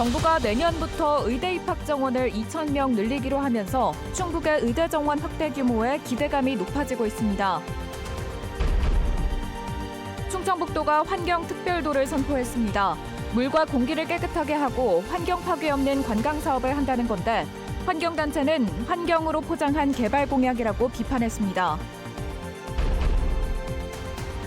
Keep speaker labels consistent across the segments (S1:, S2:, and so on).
S1: 정부가 내년부터 의대 입학 정원을 2,000명 늘리기로 하면서 충북의 의대 정원 확대 규모에 기대감이 높아지고 있습니다. 충청북도가 환경특별도를 선포했습니다. 물과 공기를 깨끗하게 하고 환경 파괴 없는 관광 사업을 한다는 건데 환경단체는 환경으로 포장한 개발 공약이라고 비판했습니다.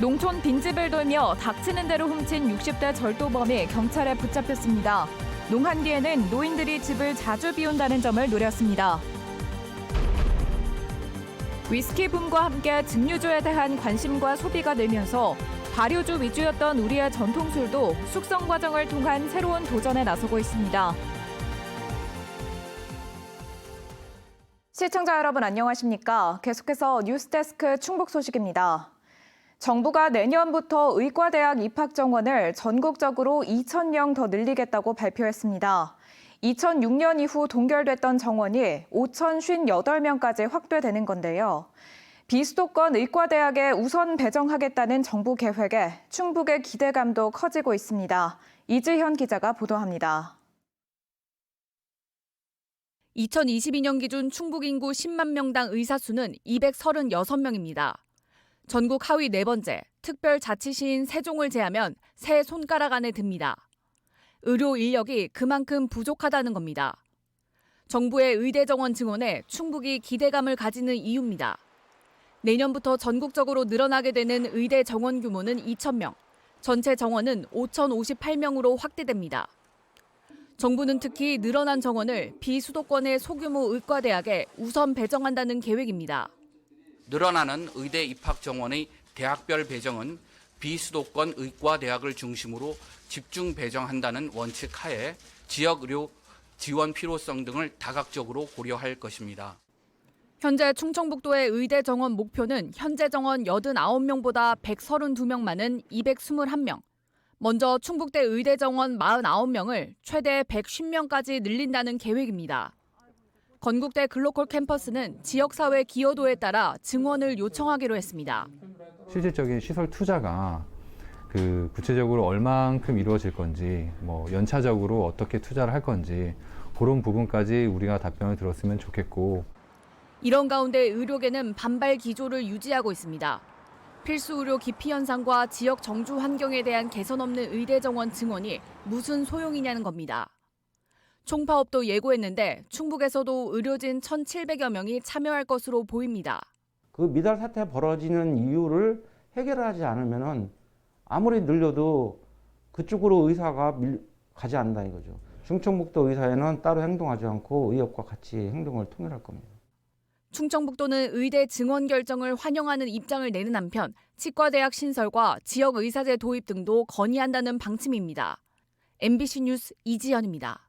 S1: 농촌 빈집을 돌며 닥치는 대로 훔친 60대 절도범이 경찰에 붙잡혔습니다. 농한기에는 노인들이 집을 자주 비운다는 점을 노렸습니다. 위스키 붐과 함께 증류주에 대한 관심과 소비가 늘면서 발효주 위주였던 우리의 전통술도 숙성 과정을 통한 새로운 도전에 나서고 있습니다. 시청자 여러분 안녕하십니까? 계속해서 뉴스데스크 충북 소식입니다. 정부가 내년부터 의과대학 입학 정원을 전국적으로 2,000명 더 늘리겠다고 발표했습니다. 2006년 이후 동결됐던 정원이 5,058명까지 확대되는 건데요. 비수도권 의과대학에 우선 배정하겠다는 정부 계획에 충북의 기대감도 커지고 있습니다. 이지현 기자가 보도합니다.
S2: 2022년 기준 충북 인구 10만 명당 의사 수는 236명입니다. 전국 하위 네 번째, 특별자치시인 세종을 제하면 세 손가락 안에 듭니다. 의료 인력이 그만큼 부족하다는 겁니다. 정부의 의대 정원 증원에 충북이 기대감을 가지는 이유입니다. 내년부터 전국적으로 늘어나게 되는 의대 정원 규모는 2,000명, 전체 정원은 5,058명으로 확대됩니다. 정부는 특히 늘어난 정원을 비수도권의 소규모 의과대학에 우선 배정한다는 계획입니다.
S3: 늘어나는 의대 입학 정원의 대학별 배정은 비수도권 의과대학을 중심으로 집중 배정한다는 원칙 하에 지역 의료 지원 필요성 등을 다각적으로 고려할 것입니다.
S2: 현재 충청북도의 의대 정원 목표는 현재 정원 89명보다 132명 많은 221명. 먼저 충북대 의대 정원 49명을 최대 150명까지 늘린다는 계획입니다. 건국대 글로컬 캠퍼스는 지역사회 기여도에 따라 증원을 요청하기로 했습니다.
S4: 실질적인 시설 투자가 구체적으로 얼만큼 이루어질 건지, 연차적으로 어떻게 투자를 할 건지 그런 부분까지 우리가 답변을 들었으면 좋겠고.
S2: 이런 가운데 의료계는 반발 기조를 유지하고 있습니다. 필수 의료 기피 현상과 지역 정주 환경에 대한 개선 없는 의대 정원 증원이 무슨 소용이냐는 겁니다. 총파업도 예고했는데 충북에서도 의료진 1,700여 명이 참여할 것으로 보입니다.
S5: 그 미달 사태 벌어지는 이유를 해결하지 않으면 아무리 늘려도 그쪽으로 의사가 가지 않는다 이거죠. 충청북도 의사회는 따로 행동하지 않고 의협과 같이 행동을 통일할 겁니다.
S2: 충청북도는 의대 증원 결정을 환영하는 입장을 내는 한편 치과대학 신설과 지역 의사제 도입 등도 건의한다는 방침입니다. MBC 뉴스 이지연입니다.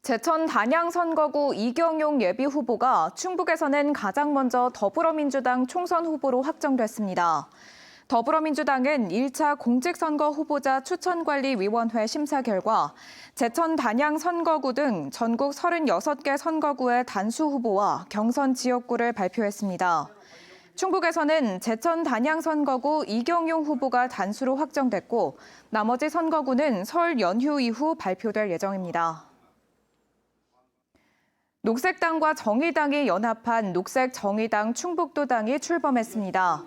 S1: 제천 단양 선거구 이경용 예비후보가 충북에서는 가장 먼저 더불어민주당 총선 후보로 확정됐습니다. 더불어민주당은 1차 공직선거 후보자 추천관리위원회 심사 결과 제천 단양 선거구 등 전국 36개 선거구의 단수 후보와 경선 지역구를 발표했습니다. 충북에서는 제천 단양 선거구 이경용 후보가 단수로 확정됐고 나머지 선거구는 설 연휴 이후 발표될 예정입니다. 녹색당과 정의당이 연합한 녹색정의당 충북도당이 출범했습니다.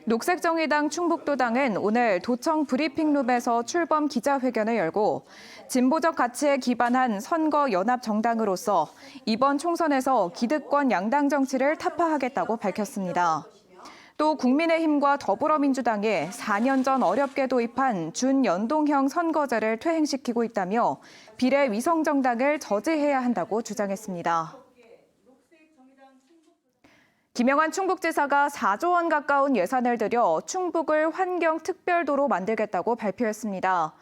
S1: 녹색정의당 충북도당은 오늘 도청 브리핑룸에서 출범 기자회견을 열고 진보적 가치에 기반한 선거 연합 정당으로서 이번 총선에서 기득권 양당 정치를 타파하겠다고 밝혔습니다. 또 국민의힘과 더불어민주당이 4년 전 어렵게 도입한 준연동형 선거제를 퇴행시키고 있다며 비례 위성정당을 저지해야 한다고 주장했습니다. 김영환 충북지사가 4조 원 가까운 예산을 들여 충북을 환경특별도로 만들겠다고 발표했습니다.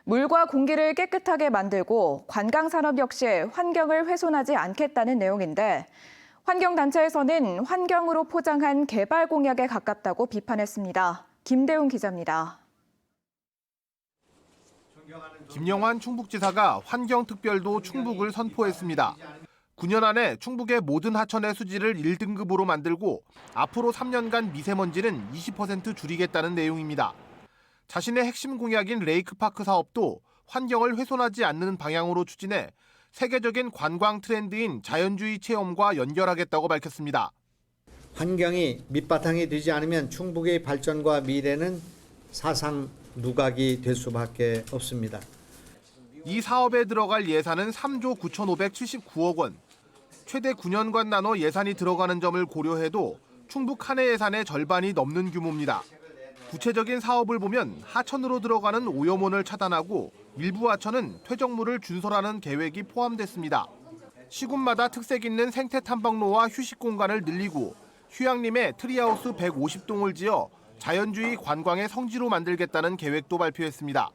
S1: 물과 공기를 깨끗하게 만들고 관광산업 역시 환경을 훼손하지 않겠다는 내용인데 환경단체에서는 환경으로 포장한 개발 공약에 가깝다고 비판했습니다. 김대웅 기자입니다.
S6: 김영환 충북지사가 환경특별도 충북을 선포했습니다. 9년 안에 충북의 모든 하천의 수질을 1등급으로 만들고 앞으로 3년간 미세먼지는 20% 줄이겠다는 내용입니다. 자신의 핵심 공약인 레이크파크 사업도 환경을 훼손하지 않는 방향으로 추진해 세계적인 관광 트렌드인 자연주의 체험과 연결하겠다고 밝혔습니다.
S7: 환경이 밑바탕이 되지 않으면 충북의 발전과 미래는 사상 누각이 될 수밖에 없습니다.
S6: 이 사업에 들어갈 예산은 3조 9,579억 원. 최대 9년간 나눠 예산이 들어가는 점을 고려해도 충북 한 해 예산의 절반이 넘는 규모입니다. 구체적인 사업을 보면 하천으로 들어가는 오염원을 차단하고 일부 하천은 퇴적물을 준설하는 계획이 포함됐습니다. 시군마다 특색 있는 생태 탐방로와 휴식 공간을 늘리고 휴양림에 트리하우스 150동을 지어 자연주의 관광의 성지로 만들겠다는 계획도 발표했습니다.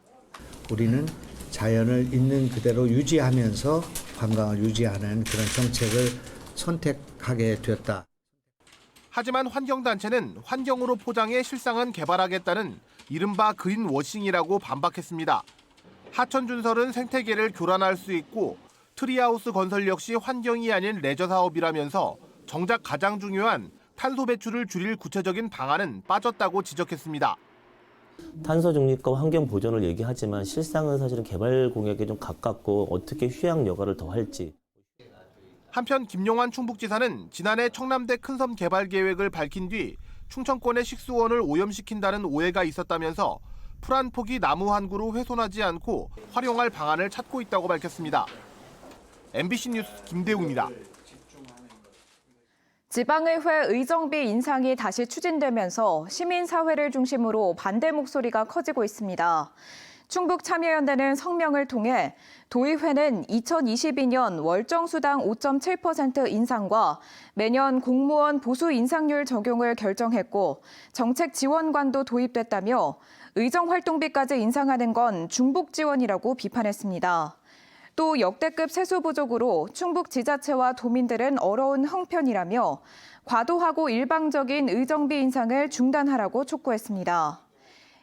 S7: 우리는 자연을 있는 그대로 유지하면서 관광을 유지하는 그런 정책을 선택하게 되었다.
S6: 하지만 환경단체는 환경으로 포장해 실상은 개발하겠다는 이른바 그린워싱이라고 반박했습니다. 하천 준설은 생태계를 교란할 수 있고 트리하우스 건설 역시 환경이 아닌 레저 사업이라면서 정작 가장 중요한 탄소 배출을 줄일 구체적인 방안은 빠졌다고 지적했습니다.
S8: 탄소 중립과 환경 보존을 얘기하지만 실상은 사실은 개발 공약에 좀 가깝고 어떻게 휴양 여가를 더 할지.
S6: 한편 김용환 충북지사는 지난해 청남대 큰섬 개발 계획을 밝힌 뒤 충청권의 식수원을 오염시킨다는 오해가 있었다면서 풀 한 폭이 나무 한 그루 훼손하지 않고 활용할 방안을 찾고 있다고 밝혔습니다. MBC 뉴스 김대웅입니다.
S1: 지방의회 의정비 인상이 다시 추진되면서 시민사회를 중심으로 반대 목소리가 커지고 있습니다. 충북참여연대는 성명을 통해 도의회는 2022년 월정수당 5.7% 인상과 매년 공무원 보수 인상률 적용을 결정했고 정책 지원관도 도입됐다며 의정활동비까지 인상하는 건 중복 지원이라고 비판했습니다. 또 역대급 세수 부족으로 충북 지자체와 도민들은 어려운 형편이라며 과도하고 일방적인 의정비 인상을 중단하라고 촉구했습니다.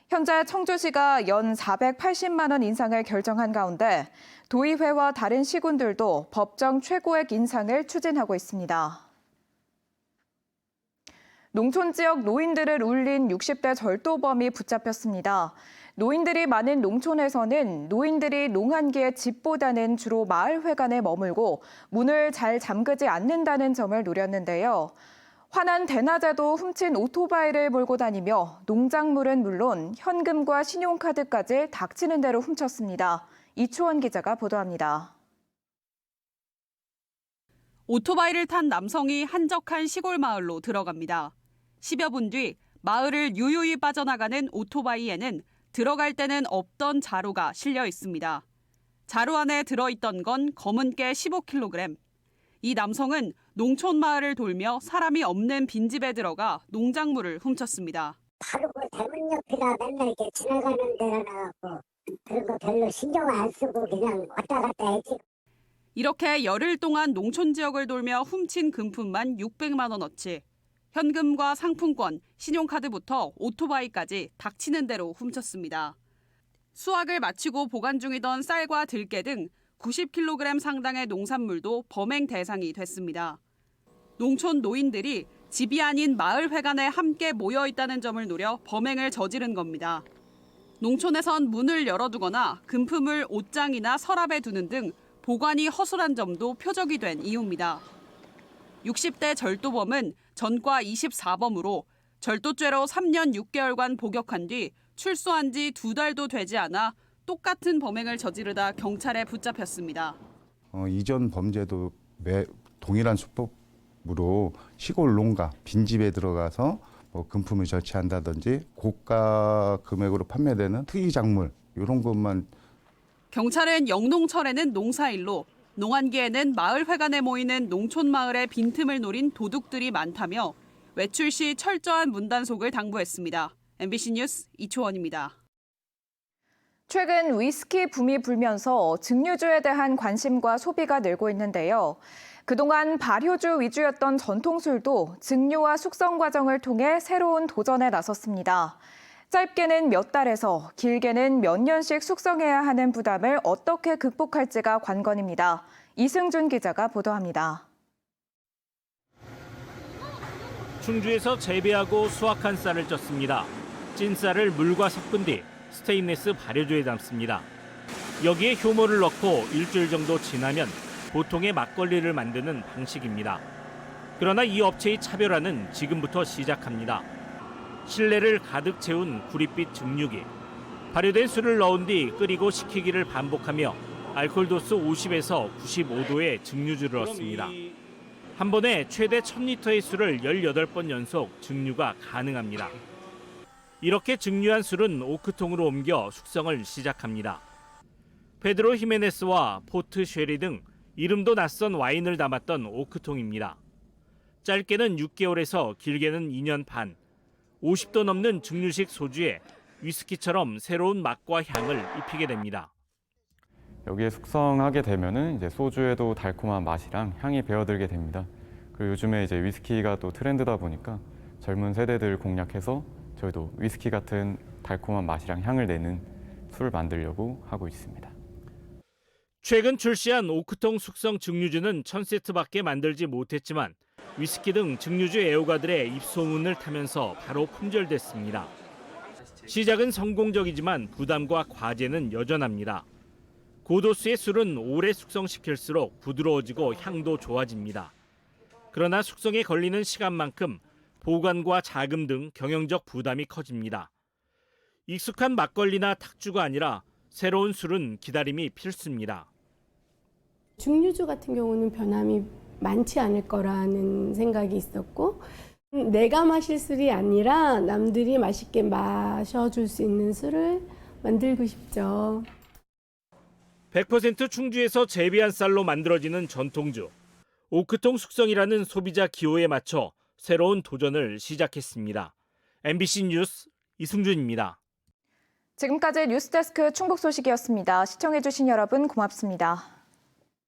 S1: 현재 청주시가 연 480만 원 인상을 결정한 가운데 도의회와 다른 시군들도 법정 최고액 인상을 추진하고 있습니다. 농촌 지역 노인들을 울린 60대 절도범이 붙잡혔습니다. 노인들이 많은 농촌에서는 노인들이 농한기의 집보다는 주로 마을회관에 머물고 문을 잘 잠그지 않는다는 점을 노렸는데요. 화난 대낮에도 훔친 오토바이를 몰고 다니며 농작물은 물론 현금과 신용카드까지 닥치는 대로 훔쳤습니다. 이초원 기자가 보도합니다.
S9: 오토바이를 탄 남성이 한적한 시골 마을로 들어갑니다. 10여 분 뒤 마을을 유유히 빠져나가는 오토바이에는 들어갈 때는 없던 자루가 실려 있습니다. 자루 안에 들어있던 건 검은 깨 15kg. 이 남성은 농촌 마을을 돌며 사람이 없는 빈집에 들어가 농작물을 훔쳤습니다.
S10: 바로 그 대문 옆이라 맨날 이렇게 지나가는 데라 나가고 그런 거 별로 신경 안 쓰고 그냥 왔다 갔다 했지.
S9: 이렇게 열흘 동안 농촌 지역을 돌며 훔친 금품만 600만 원어치. 현금과 상품권, 신용카드부터 오토바이까지 닥치는 대로 훔쳤습니다. 수확을 마치고 보관 중이던 쌀과 들깨 등 90kg 상당의 농산물도 범행 대상이 됐습니다. 농촌 노인들이 집이 아닌 마을회관에 함께 모여 있다는 점을 노려 범행을 저지른 겁니다. 농촌에선 문을 열어두거나 금품을 옷장이나 서랍에 두는 등 보관이 허술한 점도 표적이 된 이유입니다. 60대 절도범은 전과 24범으로 절도죄로 3년 6개월간 복역한 뒤 출소한 지 2달도 되지 않아 똑같은 범행을 저지르다 경찰에 붙잡혔습니다.
S11: 이전 범죄도 동일한 수법으로 시골 농가, 빈집에 들어가서 금품을 절취한다든지 고가 금액으로 판매되는 특이작물 이런 것만.
S9: 경찰은 영농철에는 농사일로, 농한기에는 마을회관에 모이는 농촌 마을의 빈틈을 노린 도둑들이 많다며 외출 시 철저한 문단속을 당부했습니다. MBC 뉴스 이초원입니다.
S1: 최근 위스키 붐이 불면서 증류주에 대한 관심과 소비가 늘고 있는데요. 그동안 발효주 위주였던 전통술도 증류와 숙성 과정을 통해 새로운 도전에 나섰습니다. 짧게는 몇 달에서 길게는 몇 년씩 숙성해야 하는 부담을 어떻게 극복할지가 관건입니다. 이승준 기자가 보도합니다.
S12: 충주에서 재배하고 수확한 쌀을 쪘습니다. 찐 쌀을 물과 섞은 뒤 스테인리스 발효조에 담습니다. 여기에 효모를 넣고 일주일 정도 지나면 보통의 막걸리를 만드는 방식입니다. 그러나 이 업체의 차별화는 지금부터 시작합니다. 실내를 가득 채운 구릿빛 증류기. 발효된 술을 넣은 뒤 끓이고 식히기를 반복하며 알코올 도수 50에서 95도의 증류주를 넣습니다. 한 번에 최대 1000리터의 술을 18번 연속 증류가 가능합니다. 이렇게 증류한 술은 오크통으로 옮겨 숙성을 시작합니다. 페드로 히메네스와 포트 쉐리 등 이름도 낯선 와인을 담았던 오크통입니다. 짧게는 6개월에서 길게는 2년 반, 50도 넘는 증류식 소주에 위스키처럼 새로운 맛과 향을 입히게 됩니다.
S13: 여기에 숙성하게 되면은 이제 소주에도 달콤한 맛이랑 향이 배어들게 됩니다. 그리고 요즘에 이제 위스키가 또 트렌드다 보니까 젊은 세대들 공략해서 저희도 위스키 같은 달콤한 맛이랑 향을 내는 술을 만들려고 하고 있습니다.
S12: 최근 출시한 오크통 숙성 증류주는 1000세트밖에 만들지 못했지만 위스키 등 증류주 애호가들의 입소문을 타면서 바로 품절됐습니다. 시작은 성공적이지만 부담과 과제는 여전합니다. 고도수의 술은 오래 숙성시킬수록 부드러워지고 향도 좋아집니다. 그러나 숙성에 걸리는 시간만큼 보관과 자금 등 경영적 부담이 커집니다. 익숙한 막걸리나 탁주가 아니라 새로운 술은 기다림이 필수입니다.
S14: 증류주 같은 경우는 변함이 많지 않을 거라는 생각이 있었고, 내가 마실 술이 아니라 남들이 맛있게 마셔줄 수 있는 술을 만들고 싶죠.
S12: 100% 충주에서 재배한 쌀로 만들어지는 전통주. 오크통 숙성이라는 소비자 기호에 맞춰 새로운 도전을 시작했습니다. MBC 뉴스 이승준입니다.
S1: 지금까지 뉴스데스크 충북 소식이었습니다. 시청해주신 여러분 고맙습니다.